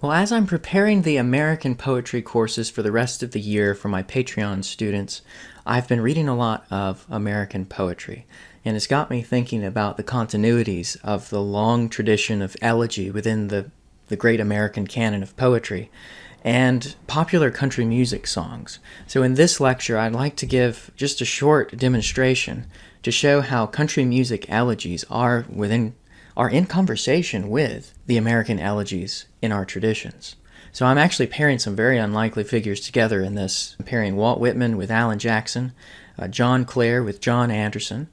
Well, as I'm preparing the American poetry courses for the rest of the year for my Patreon students, I've been reading a lot of American poetry, and it's got me thinking about the continuities of the long tradition of elegy within the great American canon of poetry and popular country music songs. So in this lecture, I'd like to give just a short demonstration to show how country music elegies are in conversation with the American elegies in our traditions. So I'm actually pairing some very unlikely figures together in this. I'm pairing Walt Whitman with Alan Jackson, John Clare with John Anderson,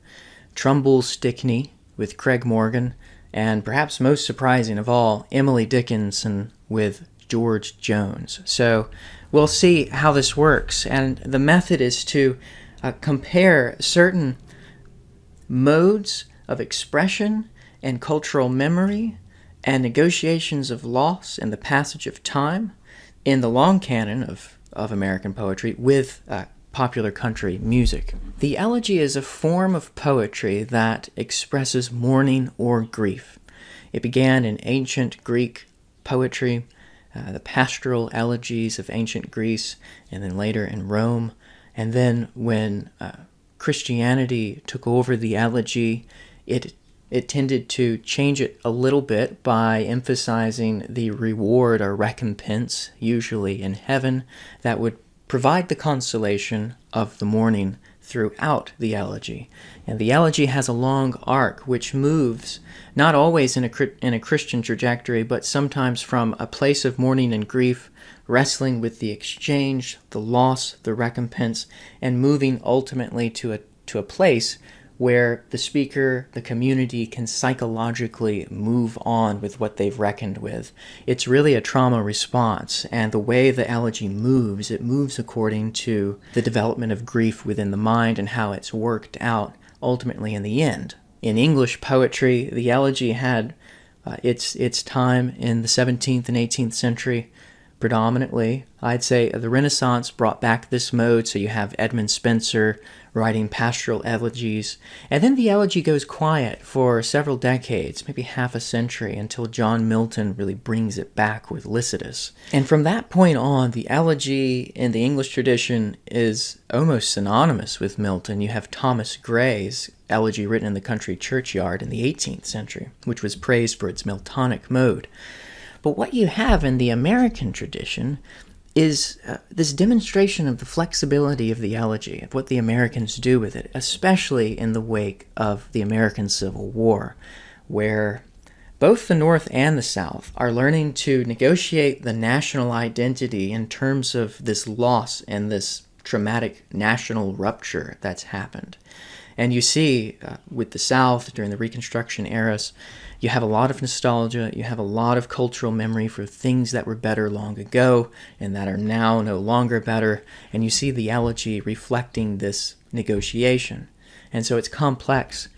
Trumbull Stickney with Craig Morgan, and perhaps most surprising of all, Emily Dickinson with George Jones. So we'll see how this works, and the method is to compare certain modes of expression and cultural memory and negotiations of loss and the passage of time in the long canon of American poetry with popular country music. The elegy is a form of poetry that expresses mourning or grief. It began in ancient Greek poetry, the pastoral elegies of ancient Greece, and then later in Rome. And then when Christianity took over the elegy, it tended to change it a little bit by emphasizing the reward or recompense, usually in heaven, that would provide the consolation of the mourning throughout the elegy. And the elegy has a long arc which moves, not always in a Christian trajectory, but sometimes from a place of mourning and grief, wrestling with the exchange, the loss, the recompense, and moving ultimately to a place where the speaker, the community, can psychologically move on with what they've reckoned with. It's really a trauma response, and the way the elegy moves, it moves according to the development of grief within the mind and how it's worked out ultimately in the end. In English poetry, the elegy had its time in the 17th and 18th century predominantly. I'd say the Renaissance brought back this mode, so you have Edmund Spenser writing pastoral elegies, and then the elegy goes quiet for several decades, maybe half a century, until John Milton really brings it back with Lycidas. And from that point on, the elegy in the English tradition is almost synonymous with Milton. You have Thomas Gray's elegy written in the country churchyard in the 18th century, which was praised for its Miltonic mode. But what you have in the American tradition is this demonstration of the flexibility of the elegy, of what the Americans do with it, especially in the wake of the American Civil War, where both the North and the South are learning to negotiate the national identity in terms of this loss and this traumatic national rupture that's happened. And you see, with the South during the Reconstruction eras, you have a lot of nostalgia, you have a lot of cultural memory for things that were better long ago and that are now no longer better, and you see the elegy reflecting this negotiation. And so it's complex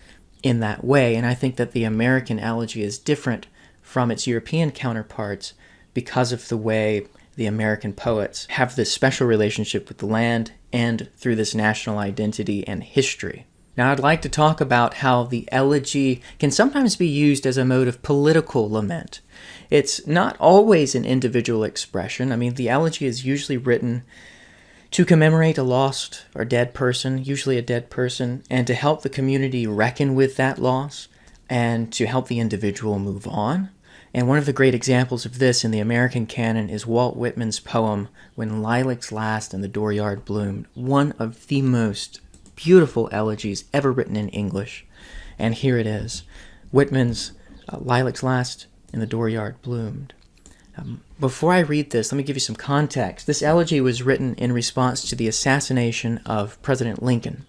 in that way, and I think that the American elegy is different from its European counterparts because of the way the American poets have this special relationship with the land and through this national identity and history. Now, I'd like to talk about how the elegy can sometimes be used as a mode of political lament. It's not always an individual expression. I mean, the elegy is usually written to commemorate a lost or dead person, usually a dead person, and to help the community reckon with that loss and to help the individual move on. And one of the great examples of this in the American canon is Walt Whitman's poem, When Lilacs Last and the Dooryard Bloomed, one of the most beautiful elegies ever written in English. And here it is, Whitman's Lilacs Last and the Dooryard Bloomed. Before I read this, let me give you some context. This elegy was written in response to the assassination of President Lincoln.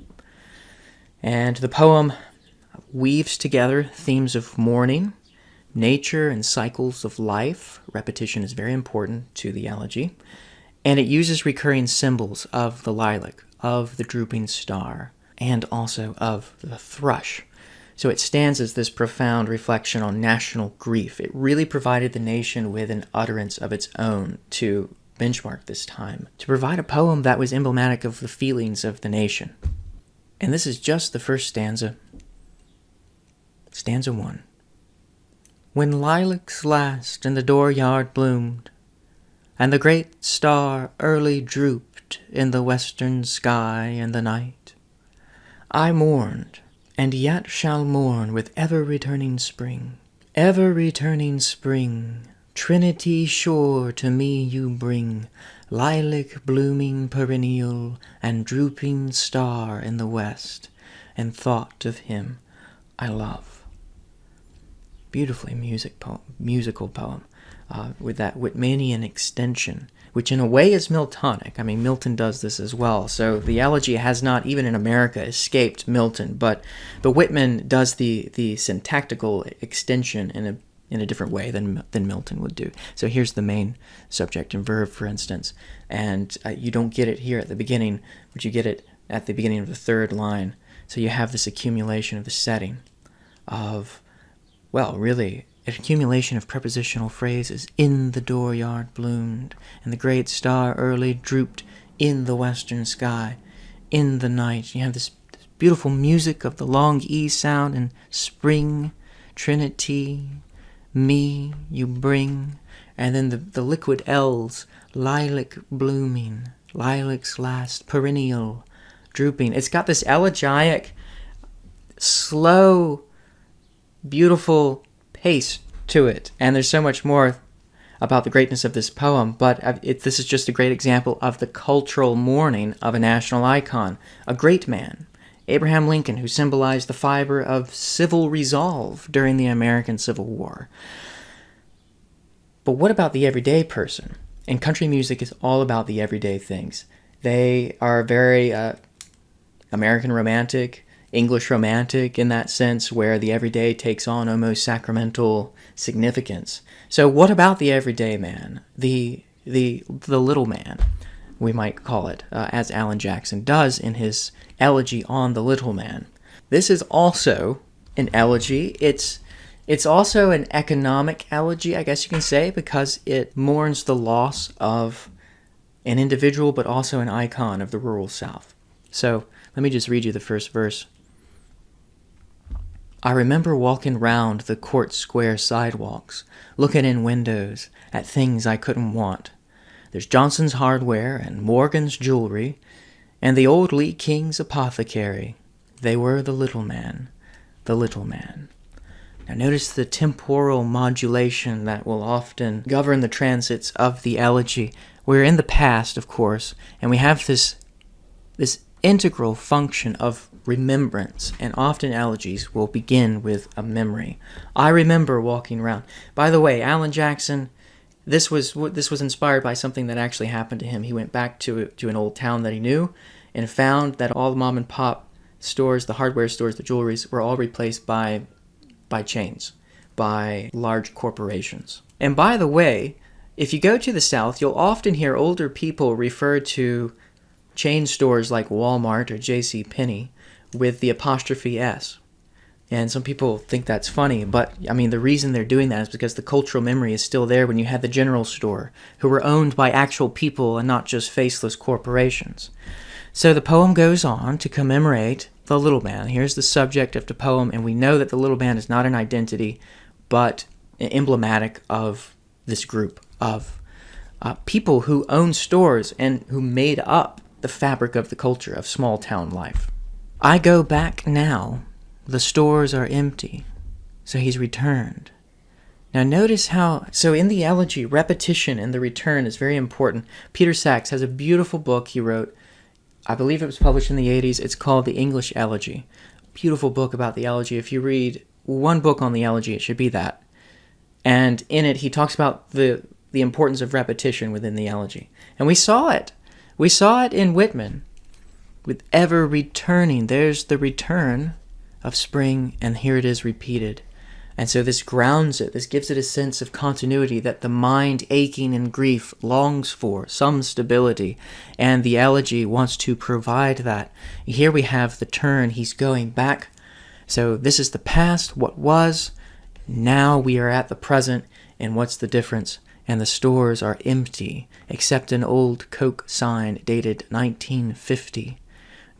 And the poem weaves together themes of mourning, nature, and cycles of life. Repetition is very important to the elegy. And it uses recurring symbols of the lilac, of the drooping star, and also of the thrush. So it stands as this profound reflection on national grief. It really provided the nation with an utterance of its own to benchmark this time, to provide a poem that was emblematic of the feelings of the nation. And this is just the first stanza. Stanza 1. When lilacs last and the dooryard bloomed, And the great star early drooped in the western sky in the night. I mourned, and yet shall mourn with ever-returning spring. Ever-returning spring, Trinity sure to me you bring, lilac blooming perennial, and drooping star in the west, and thought of him I love. Beautifully musical poem, with that Whitmanian extension, which in a way is Miltonic. I mean, Milton does this as well. So the elegy has not, even in America, escaped Milton, but Whitman does the syntactical extension in a different way than Milton would do. So here's the main subject and verb, for instance, and you don't get it here at the beginning, but you get it at the beginning of the third line. So you have this accumulation of the setting of, well, really, an accumulation of prepositional phrases. In the dooryard bloomed, and the great star early drooped in the western sky, in the night. You have this beautiful music of the long E sound, and spring, Trinity, me you bring, and then the liquid L's, lilac blooming, lilac's last, perennial, drooping. It's got this elegiac, slow, beautiful pace to it, and there's so much more about the greatness of this poem, but this is just a great example of the cultural mourning of a national icon, a great man, Abraham Lincoln, who symbolized the fiber of civil resolve during the American Civil War. But what about the everyday person? And country music is all about the everyday things. They are very American romantic, English romantic in that sense, where the everyday takes on almost sacramental significance. So what about the everyday man, the little man, we might call it, as Alan Jackson does in his elegy on the little man? This is also an elegy. It's also an economic elegy, I guess you can say, because it mourns the loss of an individual, but also an icon of the rural South. So let me just read you the first verse. I remember walking round the court square sidewalks, looking in windows at things I couldn't want. There's Johnson's Hardware and Morgan's Jewelry and the old Lee King's Apothecary. They were the little man, the little man. Now notice the temporal modulation that will often govern the transits of the elegy. We're in the past, of course, and we have this integral function of remembrance, and often elegies will begin with a memory. I remember walking around. By the way, Alan Jackson, this was inspired by something that actually happened to him. He went back to an old town that he knew and found that all the mom and pop stores, the hardware stores, the jewelries, were all replaced by chains, by large corporations. And by the way, if you go to the South, you'll often hear older people refer to chain stores like Walmart or J.C. Penney with the apostrophe S. And some people think that's funny, but I mean, the reason they're doing that is because the cultural memory is still there when you had the general store, who were owned by actual people and not just faceless corporations. So the poem goes on to commemorate the little man. Here's the subject of the poem, and we know that the little man is not an identity, but emblematic of this group of people who own stores and who made up the fabric of the culture of small town life. I go back now, the stores are empty, so he's returned. Now notice how, so in the elegy, repetition and the return is very important. Peter Sachs has a beautiful book he wrote, I believe it was published in the 80s, it's called The English Elegy. Beautiful book about the elegy. If you read one book on the elegy, it should be that. And in it, he talks about the importance of repetition within the elegy. And we saw it. We saw it in Whitman, with ever returning. There's the return of spring, and here it is repeated. And so this grounds it. This gives it a sense of continuity that the mind, aching in grief, longs for, some stability. And the elegy wants to provide that. Here we have the turn. He's going back. So this is the past, what was. Now we are at the present, and what's the difference? And the stores are empty, except an old Coke sign dated 1950.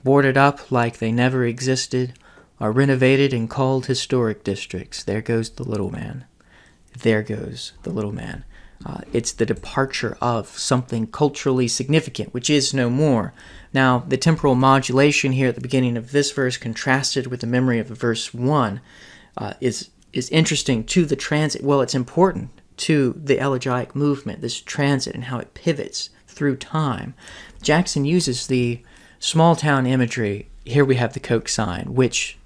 Boarded up like they never existed, are renovated and called historic districts. There goes the little man. There goes the little man. It's the departure of something culturally significant, which is no more. Now, the temporal modulation here at the beginning of this verse, contrasted with the memory of verse 1, is interesting to the transit. Well, it's important to the elegiac movement, this transit and how it pivots through time. Jackson uses the small town imagery. Here we have the Coke sign, which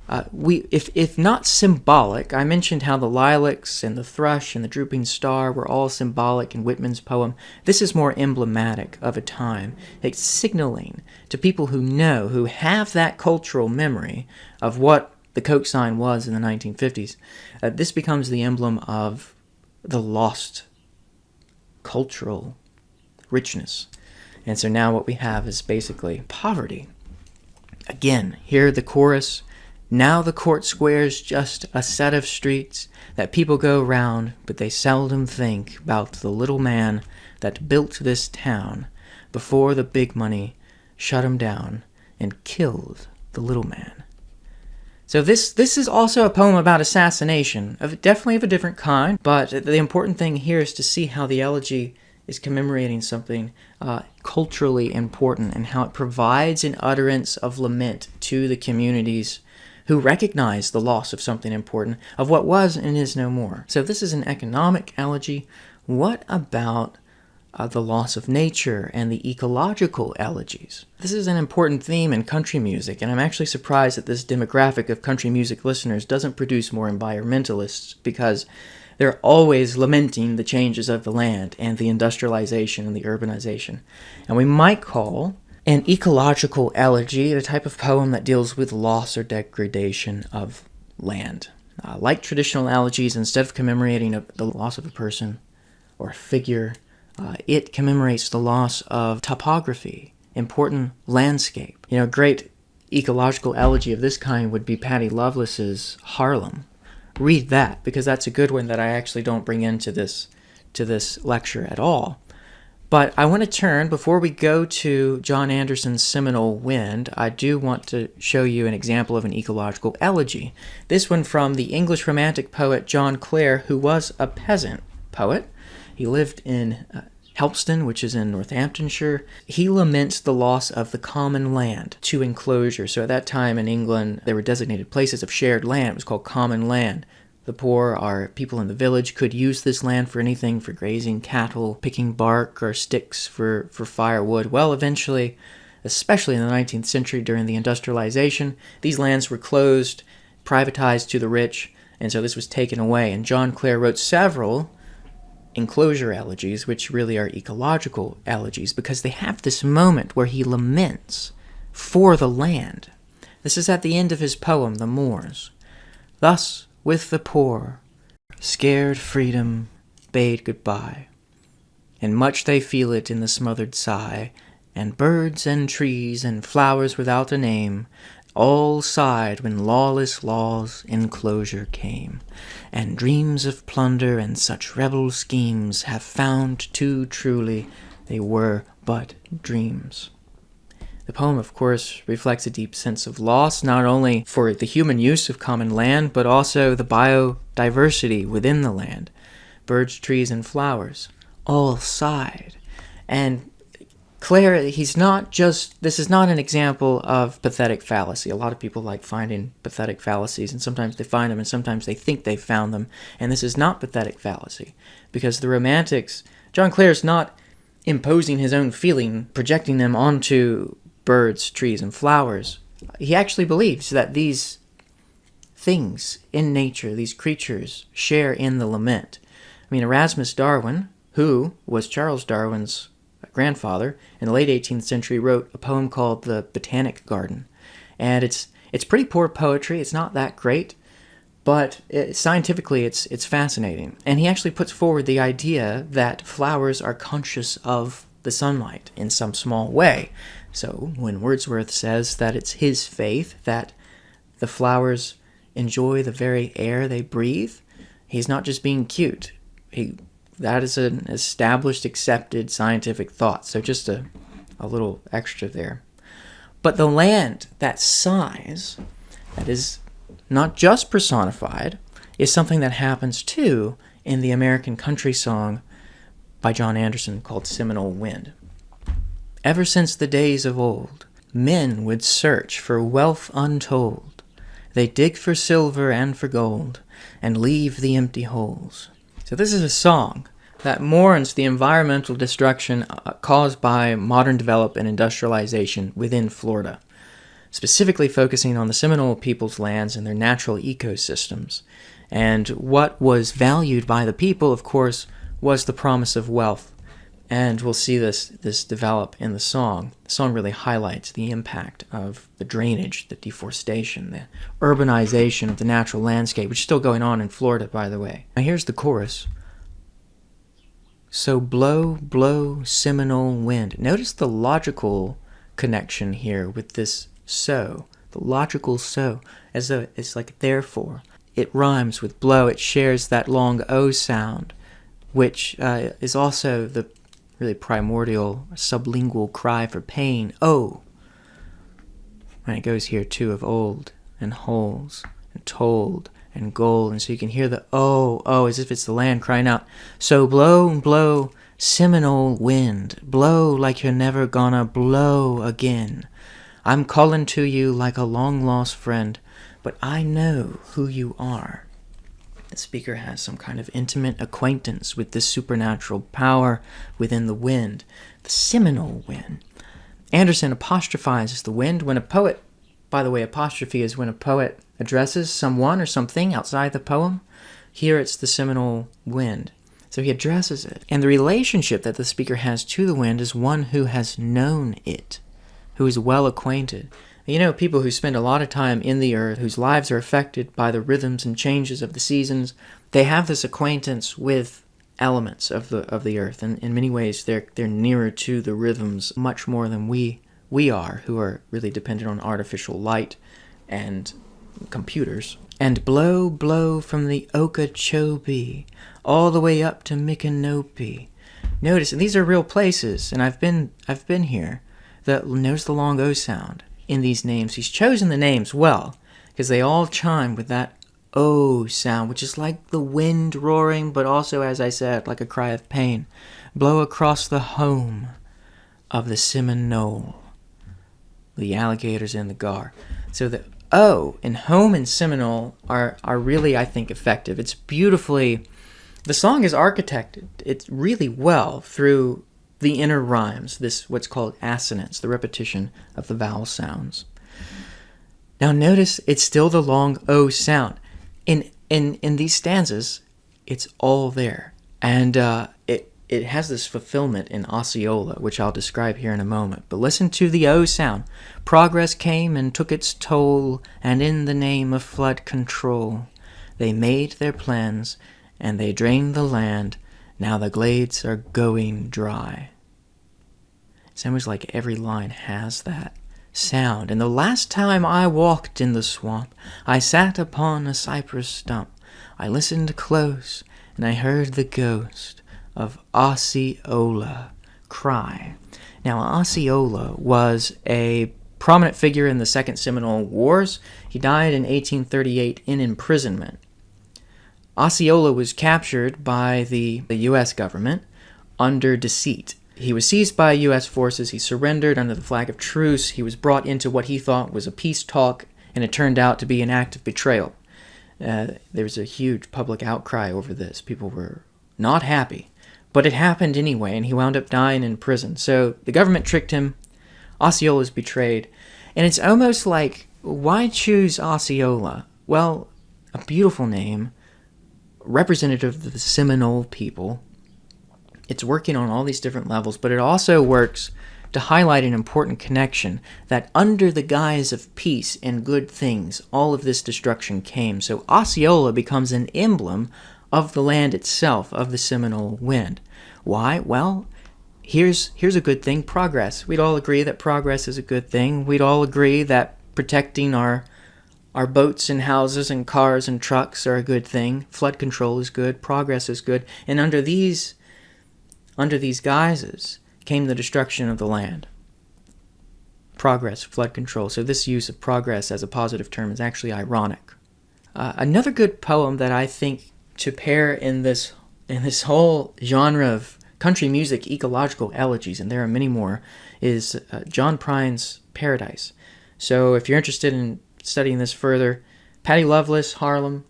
if not symbolic, I mentioned how the lilacs and the thrush and the drooping star were all symbolic in Whitman's poem. This is more emblematic of a time. It's signaling to people who know, who have that cultural memory of what the Coke sign was in the 1950s. This becomes the emblem of the lost cultural richness. And so now what we have is basically poverty. Again, here the chorus. Now the court square's just a set of streets that people go round, but they seldom think about the little man that built this town before the big money shut him down and killed the little man. So this is also a poem about assassination, definitely of a different kind, but the important thing here is to see how the elegy is commemorating something culturally important and how it provides an utterance of lament to the communities who recognize the loss of something important, of what was and is no more. So this is an economic elegy. What about the loss of nature and the ecological elegies? This is an important theme in country music, and I'm actually surprised that this demographic of country music listeners doesn't produce more environmentalists, because they're always lamenting the changes of the land and the industrialization and the urbanization. And we might call an ecological elegy the type of poem that deals with loss or degradation of land. Like traditional elegies, instead of commemorating the loss of a person or a figure, it commemorates the loss of topography, important landscape. A great ecological elegy of this kind would be Patty Lovelace's Harlem. Read that, because that's a good one that I actually don't bring into this lecture at all. But I want to turn, before we go to John Anderson's Seminole Wind, I do want to show you an example of an ecological elegy. This one from the English Romantic poet John Clare, who was a peasant poet. He lived in Helpston, which is in Northamptonshire. He laments the loss of the common land to enclosure. So at that time in England, there were designated places of shared land. It was called common land. The poor, or people in the village, could use this land for anything, for grazing cattle, picking bark or sticks for firewood. Well, eventually, especially in the 19th century during the industrialization, these lands were closed, privatized to the rich, and so this was taken away. And John Clare wrote several enclosure elegies, which really are ecological elegies, because they have this moment where he laments for the land. This is at the end of his poem, The Moors. Thus, with the poor, scared freedom bade goodbye, and much they feel it in the smothered sigh, and birds and trees and flowers without a name all sighed when lawless law's enclosure came, and dreams of plunder and such rebel schemes have found too truly they were but dreams. The poem, of course, reflects a deep sense of loss, not only for the human use of common land, but also the biodiversity within the land. Birds, trees, and flowers all sighed. And Clare, this is not an example of pathetic fallacy. A lot of people like finding pathetic fallacies, and sometimes they find them, and sometimes they think they found them. And this is not pathetic fallacy, because the Romantics, John Clare's not imposing his own feeling, projecting them onto birds, trees, and flowers. He actually believes that these things in nature, these creatures, share in the lament. I mean, Erasmus Darwin, who was Charles Darwin's grandfather, in the late 18th century, wrote a poem called The Botanic Garden. And it's pretty poor poetry. It's not that great, but scientifically it's fascinating. And he actually puts forward the idea that flowers are conscious of the sunlight in some small way. So when Wordsworth says that it's his faith that the flowers enjoy the very air they breathe, he's not just being cute. That is an established, accepted scientific thought. So just a little extra there. But the land that sighs, that is not just personified, is something that happens too in the American country song by John Anderson called Seminole Wind. Ever since the days of old, men would search for wealth untold. They dig for silver and for gold, and leave the empty holes. So this is a song that mourns the environmental destruction caused by modern development and industrialization within Florida, specifically focusing on the Seminole people's lands and their natural ecosystems. And what was valued by the people, of course, was the promise of wealth. And we'll see this develop in the song. The song really highlights the impact of the drainage, the deforestation, the urbanization of the natural landscape, which is still going on in Florida, by the way. Now here's the chorus. So blow, blow, Seminole wind. Notice the logical connection here with this so. The logical so, as though it's like therefore. It rhymes with blow. It shares that long O sound, which is also the really primordial sublingual cry for pain. Oh. And it goes here too of old and holes and told and gold. And so you can hear the oh, as if it's the land crying out. So blow, blow, Seminole wind. Blow like you're never gonna blow again. I'm calling to you like a long-lost friend, but I know who you are. The speaker has some kind of intimate acquaintance with this supernatural power within the wind, the Seminole wind. Anderson apostrophizes the wind when a poet, by the way, apostrophe is when a poet addresses someone or something outside the poem. Here it's the Seminole wind. So he addresses it. And the relationship that the speaker has to the wind is one who has known it, who is well acquainted. You know, people who spend a lot of time in the earth, whose lives are affected by the rhythms and changes of the seasons, they have this acquaintance with elements of the earth. And in many ways, they're nearer to the rhythms much more than we are, who are really dependent on artificial light and computers. And blow, blow from the Okeechobee all the way up to Micanopy. Notice, and these are real places, and I've been here. Notice the long O sound in these names. He's chosen the names well, because they all chime with that O sound, which is like the wind roaring, but also, as I said, like a cry of pain. Blow across the home of the Seminole, the alligators and the gar. So the O and home and Seminole are really, I think, effective. It's beautifully, the song is architected, it's really well through the inner rhymes, this what's called assonance, the repetition of the vowel sounds. Now notice it's still the long O sound. In these stanzas, it's all there. And it has this fulfillment in Osceola, which I'll describe here in a moment. But listen to the O sound. Progress came and took its toll, and in the name of flood control, they made their plans, and they drained the land. Now the glades are going dry. It's almost like every line has that sound. And the last time I walked in the swamp, I sat upon a cypress stump. I listened close, and I heard the ghost of Osceola cry. Now, Osceola was a prominent figure in the Second Seminole Wars. He died in 1838 in imprisonment. Osceola was captured by the U.S. government under deceit. He was seized by U.S. forces. He surrendered under the flag of truce. He was brought into what he thought was a peace talk, and it turned out to be an act of betrayal. There was a huge public outcry over this. People were not happy. But it happened anyway, and he wound up dying in prison. So the government tricked him. Osceola is betrayed. And it's almost like, why choose Osceola? Well, a beautiful name, representative of the Seminole people. It's working on all these different levels, but it also works to highlight an important connection that under the guise of peace and good things, all of this destruction came. So Osceola becomes an emblem of the land itself, of the Seminole wind. Why? Well, here's a good thing, progress. We'd all agree that progress is a good thing. We'd all agree that protecting our boats and houses and cars and trucks are a good thing. Flood control is good. Progress is good. And under these guises came the destruction of the land. Progress, flood control. So this use of progress as a positive term is actually ironic. Another good poem that I think to pair in this whole genre of country music ecological elegies, and there are many more, is John Prine's Paradise. So if you're interested in studying this further, Patty Loveless, Harlem,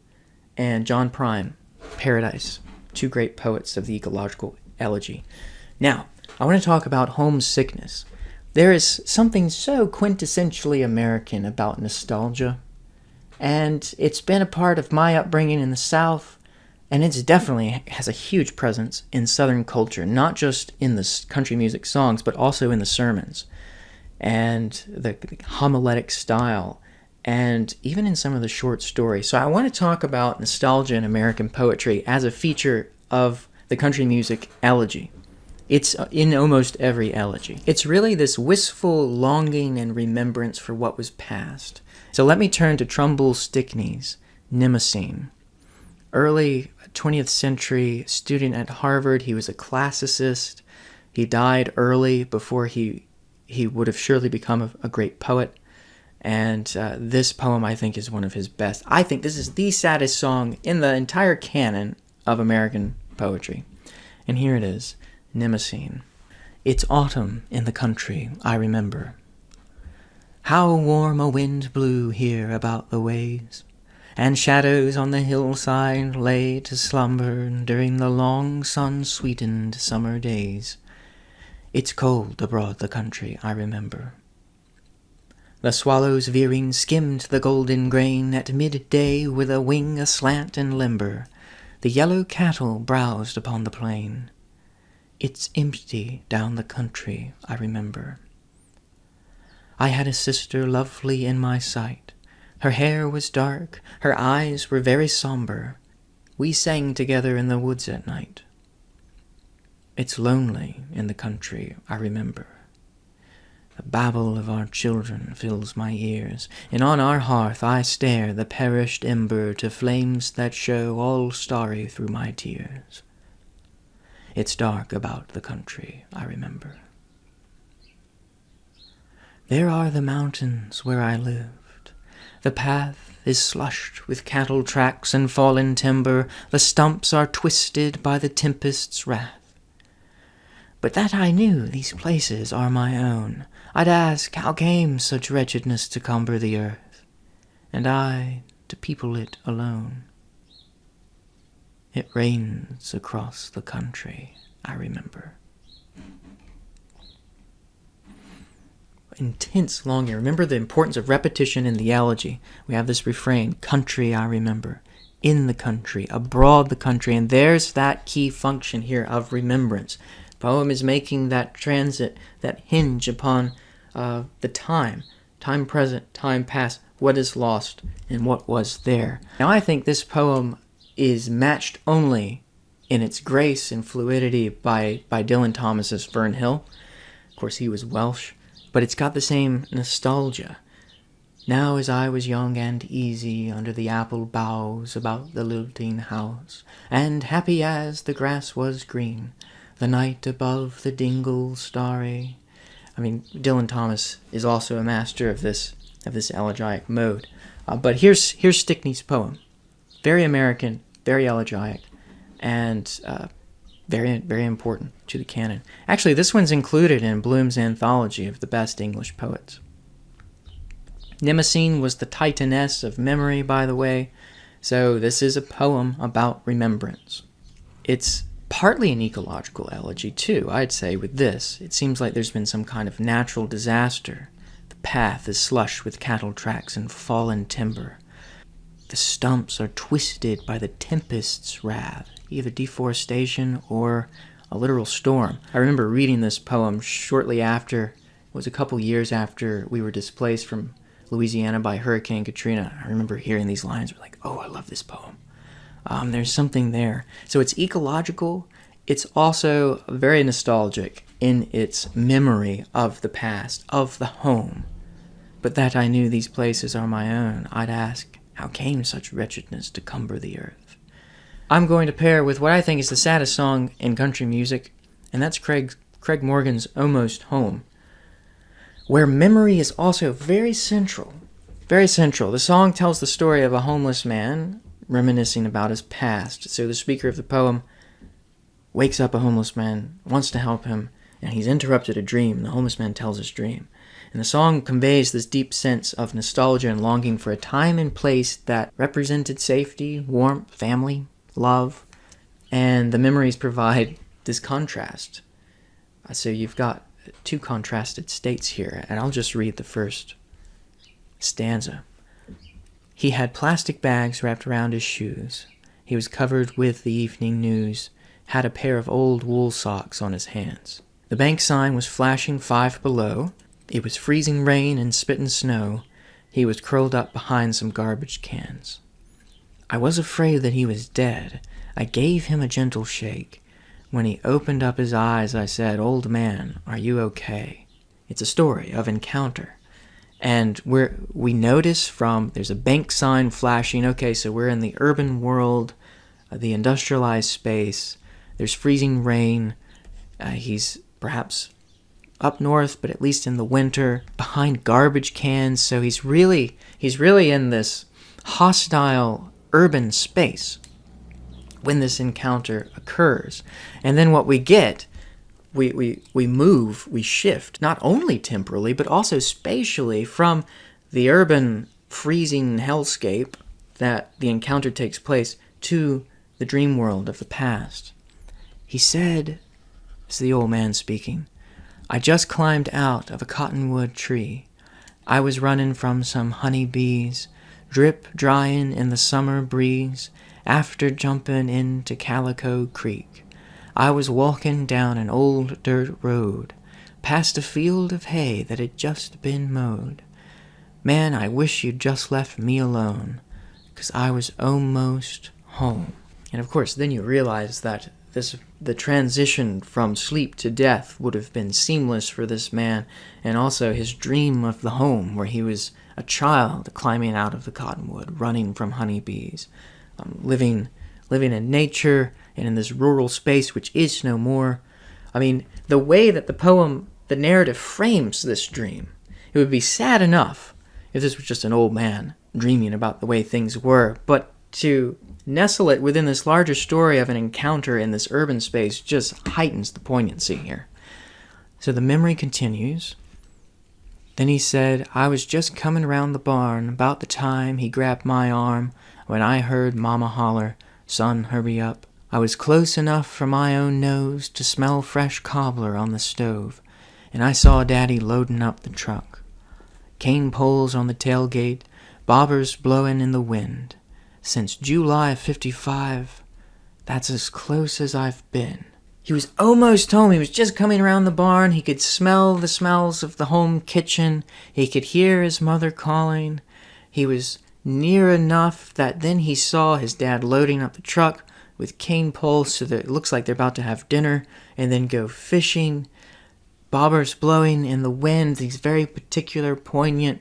and John Prine, Paradise, two great poets of the ecological elegy. Now, I want to talk about homesickness. There is something so quintessentially American about nostalgia, and it's been a part of my upbringing in the South, and it definitely has a huge presence in Southern culture, not just in the country music songs, but also in the sermons, and the homiletic style, and even in some of the short stories. So I want to talk about nostalgia in American poetry as a feature of the country music elegy. It's in almost every elegy. It's really this wistful longing and remembrance for what was past. So let me turn to Trumbull Stickney's Mnemosyne. Early 20th century student at Harvard. He was a classicist. He died early before he would have surely become a great poet. And this poem, I think, is one of his best. I think this is the saddest song in the entire canon of American poetry. And here it is, Mnemosyne. It's autumn in the country, I remember. How warm a wind blew here about the ways, and shadows on the hillside lay to slumber during the long sun-sweetened summer days. It's cold abroad the country, I remember. The swallows veering skimmed the golden grain at midday with a wing aslant and limber. The yellow cattle browsed upon the plain. It's empty down the country, I remember. I had a sister lovely in my sight. Her hair was dark, her eyes were very somber. We sang together in the woods at night. It's lonely in the country, I remember. The babble of our children fills my ears, and on our hearth I stare the perished ember to flames that show all starry through my tears. It's dark about the country, I remember. There are the mountains where I lived. The path is slushed with cattle tracks and fallen timber. The stumps are twisted by the tempest's wrath. But that I knew these places are my own, I'd ask how came such wretchedness to cumber the earth, and I to people it alone. It rains across the country, I remember. Intense longing. Remember the importance of repetition in the elegy. We have this refrain, country I remember, in the country, abroad the country, and there's that key function here of remembrance. The poem is making that transit, that hinge upon the time present, time past, what is lost, and what was there. Now I think this poem is matched only in its grace and fluidity by Dylan Thomas's Fern Hill. Of course, he was Welsh, but it's got the same nostalgia. Now as I was young and easy under the apple boughs about the lilting house, and happy as the grass was green, the night above the dingle starry. I mean, Dylan Thomas is also a master of this elegiac mode. But here's Stickney's poem. Very American, very elegiac, and very, very important to the canon. Actually, this one's included in Bloom's anthology of the best English poets. Mnemosyne was the titaness of memory, by the way, so this is a poem about remembrance. It's partly an ecological elegy, too, I'd say, with this. It seems like there's been some kind of natural disaster. The path is slush with cattle tracks and fallen timber. The stumps are twisted by the tempest's wrath, either deforestation or a literal storm. I remember reading this poem shortly after, it was a couple years after we were displaced from Louisiana by Hurricane Katrina. I remember hearing these lines, like, oh, I love this poem. There's something there. So it's ecological. It's also very nostalgic in its memory of the past, of the home. But that I knew these places are my own, I'd ask, how came such wretchedness to cumber the earth? I'm going to pair with what I think is the saddest song in country music, and that's Craig Morgan's Almost Home, where memory is also very central. Very central. The song tells the story of a homeless man reminiscing about his past. So the speaker of the poem wakes up a homeless man, wants to help him, and he's interrupted a dream. The homeless man tells his dream. And the song conveys this deep sense of nostalgia and longing for a time and place that represented safety, warmth, family, love, and the memories provide this contrast. So you've got two contrasted states here, and I'll just read the first stanza. He had plastic bags wrapped around his shoes. He was covered with the evening news, had a pair of old wool socks on his hands. The bank sign was flashing 5 below. It was freezing rain and spitting snow. He was curled up behind some garbage cans. I was afraid that he was dead. I gave him a gentle shake. When he opened up his eyes, I said, "Old man, are you okay?" It's a story of encounter. And we notice there's a bank sign flashing. Okay, so we're in the urban world, the industrialized space. There's freezing rain. He's perhaps up north, but at least in the winter, behind garbage cans. So he's really in this hostile urban space when this encounter occurs. And then what we get, we move, we shift, not only temporally, but also spatially from the urban freezing hellscape that the encounter takes place to the dream world of the past. He said, it's the old man speaking, "I just climbed out of a cottonwood tree. I was running from some honey bees, drip drying in the summer breeze, after jumping into Calico Creek. I was walking down an old dirt road, past a field of hay that had just been mowed. Man, I wish you'd just left me alone, 'cause I was almost home." And of course, then you realize that the transition from sleep to death would have been seamless for this man, and also his dream of the home where he was a child climbing out of the cottonwood, running from honeybees, living in nature and in this rural space which is no more. I mean, the way that the narrative frames this dream, it would be sad enough if this was just an old man dreaming about the way things were, but to nestle it within this larger story of an encounter in this urban space just heightens the poignancy here. So the memory continues. Then he said, "I was just coming round the barn about the time he grabbed my arm when I heard Mama holler, 'Son, hurry up.' I was close enough for my own nose to smell fresh cobbler on the stove, and I saw Daddy loading up the truck. Cane poles on the tailgate, bobbers blowing in the wind. Since July of '55, that's as close as I've been." He was almost home. He was just coming around the barn. He could smell the smells of the home kitchen. He could hear his mother calling. He was near enough that then he saw his dad loading up the truck with cane poles so that it looks like they're about to have dinner and then go fishing. Bobbers blowing in the wind, these very particular poignant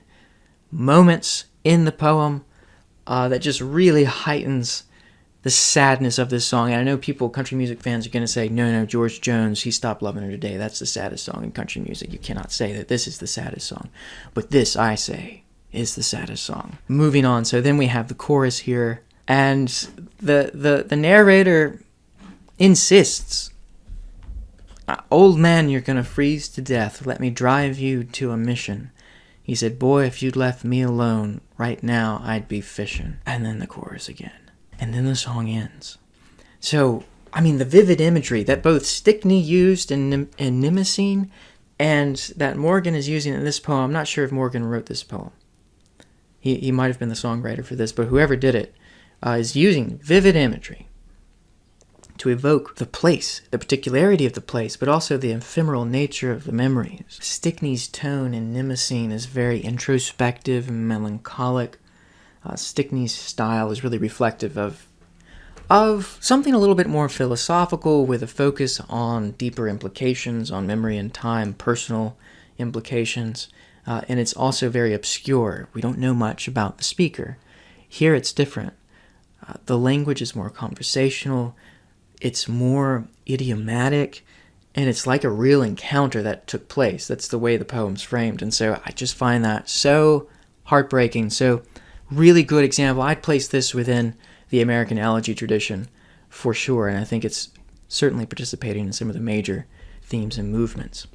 moments in the poem that just really heightens the sadness of this song. And I know country music fans are going to say, no, George Jones, he stopped loving her today. That's the saddest song in country music. You cannot say that this is the saddest song. But this, I say, is the saddest song. Moving on, so then we have the chorus here, and the narrator insists, "Old man, you're going to freeze to death. Let me drive you to a mission." He said, "Boy, if you'd left me alone, right now I'd be fishing." And then the chorus again. And then the song ends. So, I mean, the vivid imagery that both Stickney used in Nimicine and that Morgan is using in this poem. I'm not sure if Morgan wrote this poem. He might have been the songwriter for this, but whoever did it is using vivid imagery to evoke the place, the particularity of the place, but also the ephemeral nature of the memories. Stickney's tone in Nimicine is very introspective and melancholic. Stickney's style is really reflective of something a little bit more philosophical, with a focus on deeper implications, on memory and time, personal implications, and it's also very obscure. We don't know much about the speaker. Here it's different. The language is more conversational, it's more idiomatic, and it's like a real encounter that took place. That's the way the poem's framed, and so I just find that so heartbreaking. So really good example. I'd place this within the American elegy tradition for sure, and I think it's certainly participating in some of the major themes and movements.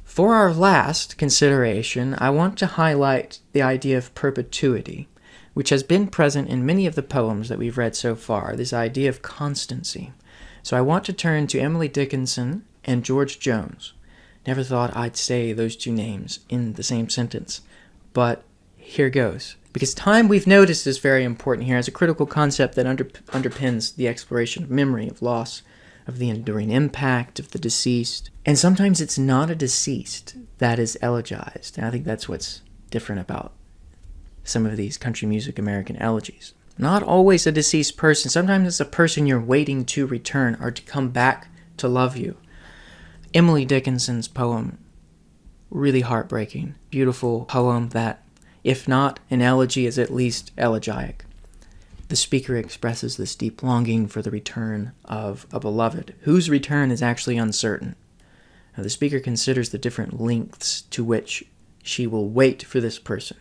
For our last consideration, I want to highlight the idea of perpetuity, which has been present in many of the poems that we've read so far, this idea of constancy. So I want to turn to Emily Dickinson and George Jones. Never thought I'd say those two names in the same sentence, but here goes. Because time, we've noticed, is very important here as a critical concept that underpins the exploration of memory, of loss, of the enduring impact of the deceased. And sometimes it's not a deceased that is elegized. And I think that's what's different about some of these country music American elegies. Not always a deceased person. Sometimes it's a person you're waiting to return or to come back to love you. Emily Dickinson's poem, really heartbreaking, beautiful poem that, if not an elegy, is at least elegiac. The speaker expresses this deep longing for the return of a beloved, whose return is actually uncertain. Now, the speaker considers the different lengths to which she will wait for this person.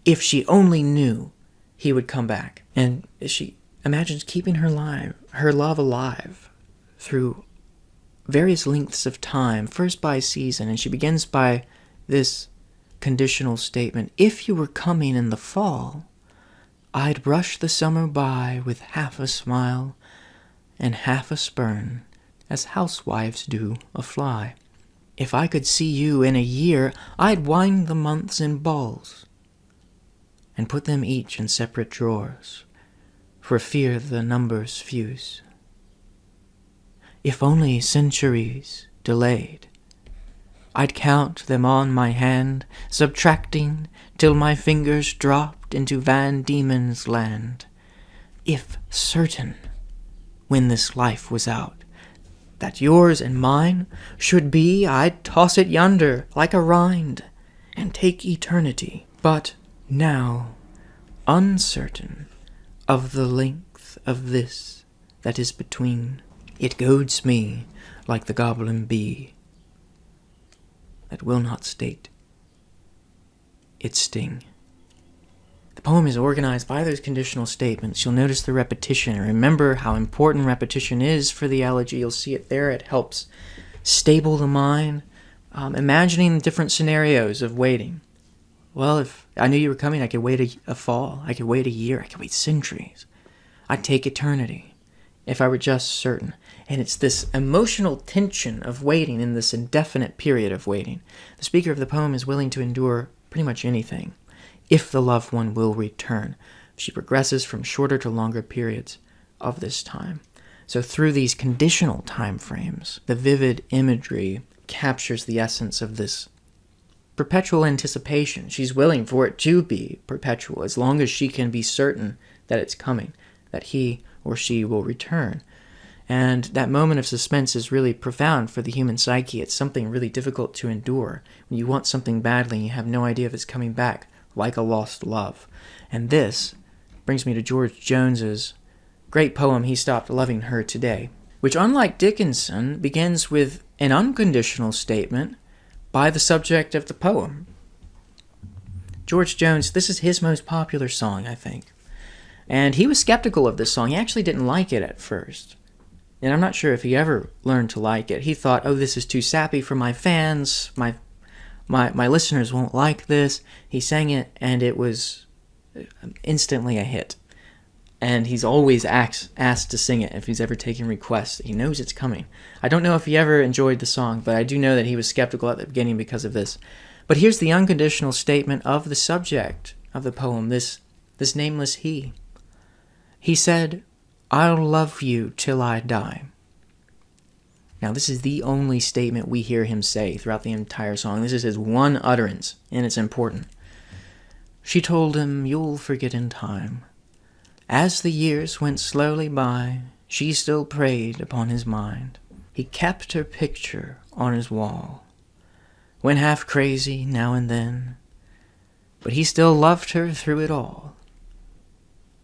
If she only knew he would come back. And she imagines keeping her love alive through various lengths of time, first by season, and she begins by this conditional statement: if you were coming in the fall, I'd brush the summer by with half a smile and half a spurn, as housewives do a fly. If I could see you in a year, I'd wind the months in balls and put them each in separate drawers, for fear the numbers fuse. If only centuries delayed, I'd count them on my hand, subtracting till my fingers dropped into Van Diemen's land. If certain, when this life was out, that yours and mine should be, I'd toss it yonder like a rind and take eternity. But now, uncertain of the length of this that is between, it goads me like the goblin bee that will not state its sting. The poem is organized by those conditional statements. You'll notice the repetition. Remember how important repetition is for the elegy. You'll see it there. It helps stable the mind. Imagining different scenarios of waiting. Well, if I knew you were coming, I could wait a fall. I could wait a year. I could wait centuries. I'd take eternity if I were just certain. And it's this emotional tension of waiting in this indefinite period of waiting. The speaker of the poem is willing to endure pretty much anything if the loved one will return. She progresses from shorter to longer periods of this time. So through these conditional time frames, the vivid imagery captures the essence of this perpetual anticipation. She's willing for it to be perpetual as long as she can be certain that it's coming, that he or she will return. And that moment of suspense is really profound for the human psyche. It's something really difficult to endure. When you want something badly and you have no idea if it's coming back, like a lost love. And this brings me to George Jones's great poem, He Stopped Loving Her Today, which, unlike Dickinson, begins with an unconditional statement by the subject of the poem. George Jones, this is his most popular song, I think. And he was skeptical of this song. He actually didn't like it at first. And I'm not sure if he ever learned to like it. He thought, oh, this is too sappy for my fans. My listeners won't like this. He sang it, and it was instantly a hit. And he's always asked to sing it if he's ever taken requests. He knows it's coming. I don't know if he ever enjoyed the song, but I do know that he was skeptical at the beginning because of this. But here's the unconditional statement of the subject of the poem, this nameless he. He said, I'll love you till I die. Now, this is the only statement we hear him say throughout the entire song. This is his one utterance, and it's important. She told him, you'll forget in time. As the years went slowly by, she still preyed upon his mind. He kept her picture on his wall, went half crazy now and then, but he still loved her through it all,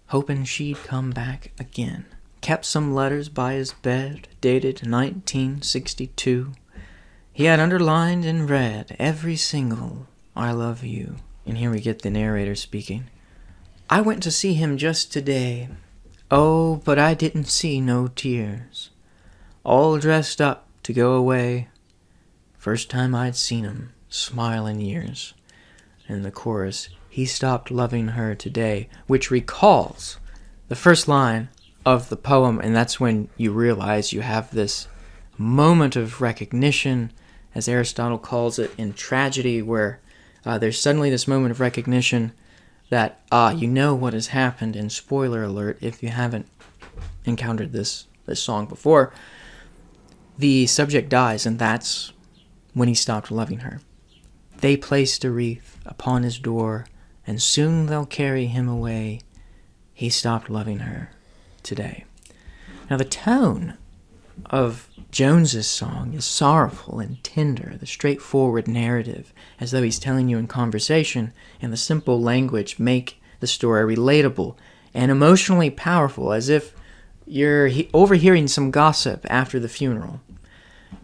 hoping she'd come back again. Kept some letters by his bed, dated 1962. He had underlined in red every single I love you. And here we get the narrator speaking. I went to see him just today. Oh, but I didn't see no tears. all dressed up to go away. First time I'd seen him smile in years. And the chorus, he stopped loving her today, which recalls the first line of the poem, and that's when you realize you have this moment of recognition, as Aristotle calls it, in tragedy, where there's suddenly this moment of recognition that, you know what has happened, and spoiler alert, if you haven't encountered this song before, the subject dies, and that's when he stopped loving her. They placed a wreath upon his door, and soon they'll carry him away. He stopped loving her today. Now the tone of Jones's song is sorrowful and tender, the straightforward narrative, as though he's telling you in conversation, and the simple language make the story relatable and emotionally powerful, as if you're overhearing some gossip after the funeral.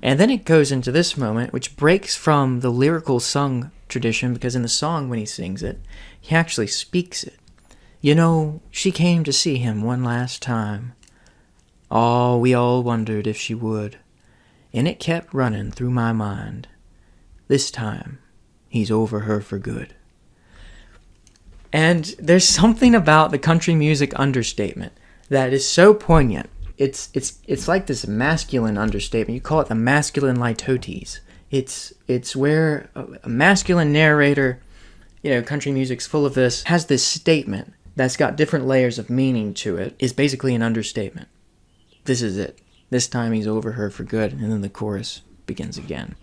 And then it goes into this moment, which breaks from the lyrical sung tradition, because in the song, when he sings it, he actually speaks it. You know, she came to see him one last time. Oh, we all wondered if she would. And it kept running through my mind. This time, he's over her for good. And there's something about the country music understatement that is so poignant. It's like this masculine understatement. You call it the masculine litotes. It's where a masculine narrator, country music's full of this, has this statement that's got different layers of meaning to it, is basically an understatement. This is it. This time he's over her for good, and then the chorus begins again.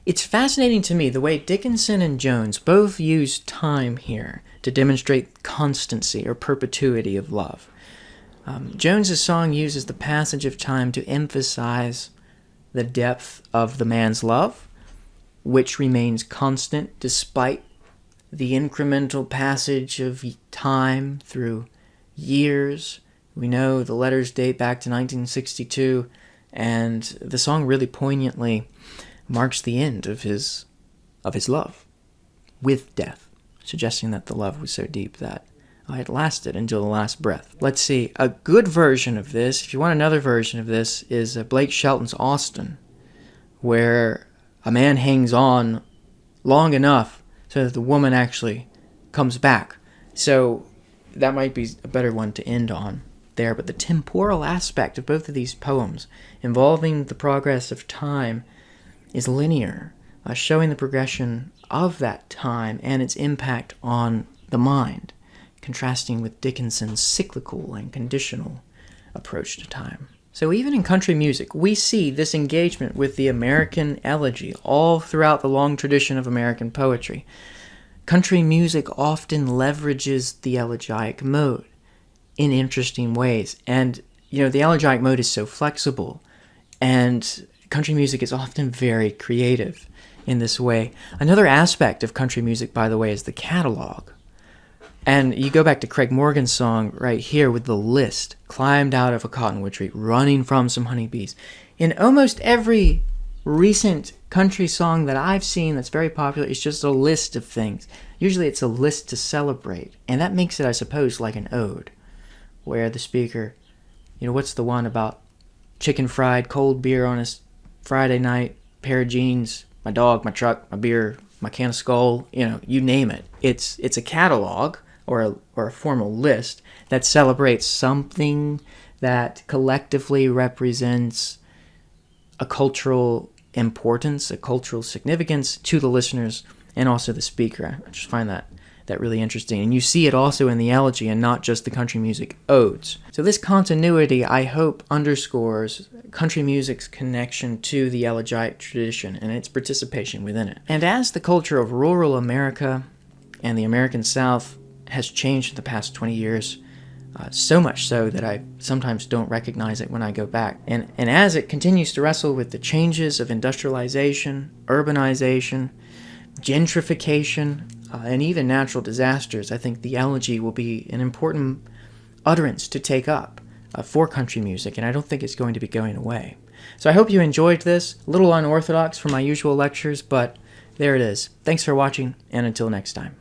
It's fascinating to me the way Dickinson and Jones both use time here to demonstrate constancy or perpetuity of love. Jones's song uses the passage of time to emphasize the depth of the man's love, which remains constant despite the incremental passage of time through years. We know the letters date back to 1962, and the song really poignantly marks the end of his love with death, suggesting that the love was so deep that it lasted until the last breath. Let's see, a good version of this, if you want another version of this, is Blake Shelton's Austin, where a man hangs on long enough so that the woman actually comes back. So that might be a better one to end on there. But the temporal aspect of both of these poems, involving the progress of time, is linear, showing the progression of that time and its impact on the mind, contrasting with Dickinson's cyclical and conditional approach to time. So even in country music, we see this engagement with the American elegy all throughout the long tradition of American poetry. Country music often leverages the elegiac mode in interesting ways. And, the elegiac mode is so flexible, and country music is often very creative in this way. Another aspect of country music, by the way, is the catalog. And you go back to Craig Morgan's song right here with the list, climbed out of a cottonwood tree, running from some honeybees. In almost every recent country song that I've seen that's very popular, it's just a list of things. Usually it's a list to celebrate. And that makes it, I suppose, like an ode, where the speaker, what's the one about chicken fried, cold beer on a Friday night, pair of jeans, my dog, my truck, my beer, my can of Skull, you name it. It's a catalog or a formal list that celebrates something that collectively represents a cultural importance, a cultural significance to the listeners and also the speaker. I just find that really interesting. And you see it also in the elegy and not just the country music odes. So this continuity, I hope, underscores country music's connection to the elegiac tradition and its participation within it. And as the culture of rural America and the American South has changed in the past 20 years, so much so that I sometimes don't recognize it when I go back. And as it continues to wrestle with the changes of industrialization, urbanization, gentrification, and even natural disasters, I think the elegy will be an important utterance to take up for country music, and I don't think it's going to be going away. So I hope you enjoyed this. A little unorthodox from my usual lectures, but there it is. Thanks for watching, and until next time.